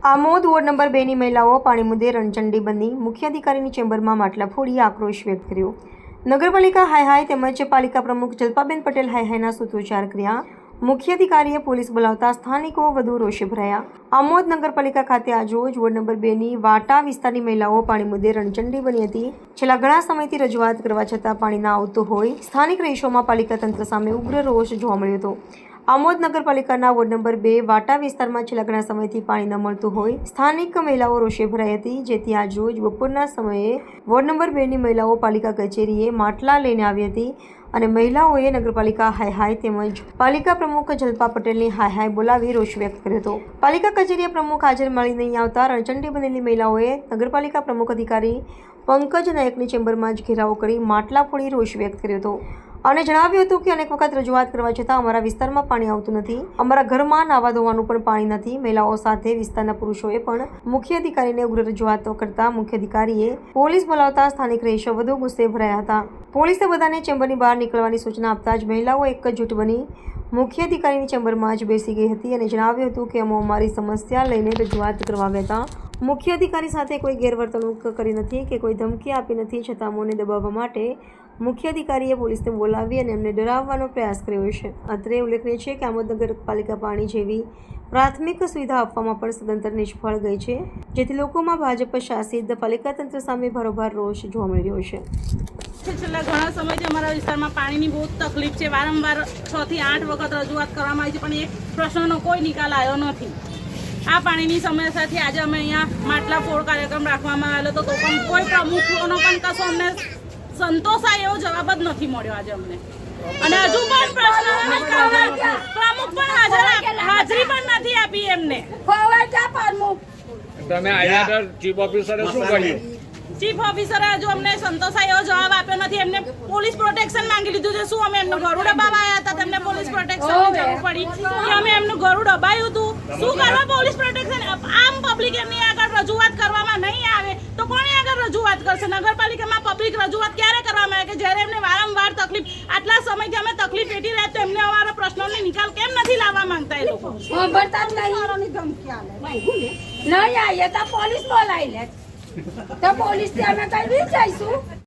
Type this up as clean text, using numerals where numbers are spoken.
Amod ward number 2 ની મહિલાઓ પાણી મુદ્દે રણચંડી બની મુખ્ય અધિકારીની ચેમ્બરમાં માટલા ફોડી આક્રોશ વ્યક્ત કર્યો। નગરપાલિકા હાય તેમજ પાલિકા પ્રમુખ જલ્પાબેન પટેલ હાયના સૂત્રોચ્ચાર કર્યા। મુખ્ય અધિકારીએ પોલીસ બોલાવતા સ્થાનિકો વધુ રોષે ભરાયા। આમોદ નગરપાલિકા ખાતે આજરોજ વોર્ડ નંબર 2 ની વાટા વિસ્તારની મહિલાઓ પાણી મુદ્દે રણચંડી બની હતી। છેલ્લા ઘણા સમયથી રજૂઆત કરવા છતાં પાણી ના આવતું હોય સ્થાનિક રહીશોમાં પાલિકા તંત્ર સામે ઉગ્ર રોષ જોવા મળ્યો હતો। આમોદ નગરપાલિકાના વોર્ડ નંબર 2 વાટા વિસ્તારમાં છેલ્લા ઘણા સમયથી પાણી ન મળતું હોય સ્થાનિક મહિલાઓ રોષે ભરાઈ હતી, જેથી આજરોજ બપોરના સમયે વોર્ડ નંબર 2 ની મહિલાઓ પાલિકા કચેરીએ માટલા લઈને આવી હતી અને મહિલાઓએ નગરપાલિકા હાય તેમજ પાલિકા પ્રમુખ જલ્પા પટેલની હાય બોલાવી રોષ વ્યક્ત કર્યો હતો। પાલિકા કચેરીએ પ્રમુખ હાજર મળી નહીં આવતા રણચંડી બનેલી મહિલાઓએ નગરપાલિકા પ્રમુખ અધિકારી પંકજ નાયકની ચેમ્બરમાં જ ઘેરાવો કરી માટલા ફોડી રોષ વ્યક્ત કર્યો હતો અને જણાવ્યું હતું કે અનેક વખત રજૂઆત કરવા છતાં અમારા વિસ્તારમાં પાણી આવતું નથી, અમારા ઘરમાં નાવા ધોવાનું પણ પાણી નથી। મહિલાઓ સાથે વિસ્તારના પુરુષોએ પણ મુખ્ય અધિકારીને ઉગ્ર રજૂઆતો કરતા મુખ્ય અધિકારીએ પોલીસ બોલાવતા સ્થાનિક રહીશો વધુ ગુસ્સે ભરાયા હતા। પોલીસે બધાને ચેમ્બરની બહાર નીકળવાની સૂચના આપતા જ મહિલાઓ એક જ જૂટ બની મુખ્ય અધિકારીની ચેમ્બરમાં જ બેસી ગઈ હતી અને જણાવ્યું હતું કે અમે અમારી સમસ્યા લઈને રજૂઆત કરવા આવ્યા હતા। મુખ્ય અધિકારી સાથે કોઈ ગેરવર્તણૂક કરી નથી કે કોઈ ધમકી આપી નથી, છતાં અમોને દબાવવા માટે મુખ્ય અધિકારીએ પોલીસને બોલાવી અને એમને ડરાવવાનો પ્રયાસ કર્યો છે। અત્રે ઉલ્લેખનીય છે કે આમોદ નગરપાલિકા પાણી જેવી પ્રાથમિક સુવિધા આપવામાં પણ સદંતર નિષ્ફળ ગઈ છે, જેથી લોકોમાં ભાજપ શાસિત પાલિકા તંત્ર સામે ભારોભાર રોષ જોવા મળી રહ્યો છે। છેલ્લા ઘણા સમયથી અમારા વિસ્તારમાં પાણીની બહુ તકલીફ છે। વારંવાર 6 થી 8 વખત રજૂઆત કરવામાં આવી છે, પણ એક પ્રશ્નનો કોઈ નિકાલ આવ્યો નથી। આ પાણીની સમસ્યાથી આજે અમે અહીંયા માટલા ફોડ કાર્યક્રમ રાખવામાં આવેલો તો પણ કોઈ પ્રમુખનો પણ કશો અમને સંતોષાય એવો જવાબ જ નથી મળ્યો આજે અમને। અને હજુ પણ પ્રમુખ પણ હાજરી પણ નથી આપી એમને। તમે આયા ચીફ ઓફિસરે શું કર્યું? ચીફ ઓફિસરે હજુ અમને સંતોષાય એવો જવાબ આપ્યો નથી। એમને પોલીસ પ્રોટેક્શન માંગી લીધું છે। શું અમે એમનું ઘરું દબાવવા આવ્યા હતા, તેમને પોલીસ પ્રોટેક્શનની જરૂર પડી કે અમે એમનું ઘરું દબાવ્યું હતું? શું કરવા પોલીસ પ્રોટેક્શન? આમ પબ્લિક એમની આગળ રજૂઆત કરવામાં નહીં આવે તો કોની આગળ રજૂઆત કરશે? નગરપાલિકામાં પબ્લિક રજૂઆત ક્યારે કરવામાં આવે કે જ્યારે એમને વારંવાર તકલીફ, આટલા સમયથી અમે તકલીફ વેઠી રહ્યા તો એમને અમારા પ્રશ્નોની નિકાલ કેમ નથી લાવવા માંગતા એ લોકો? નહીં આવીએ તો પોલીસ બોલાવી લે તો પોલીસ થી અમે કઈ જઈશું।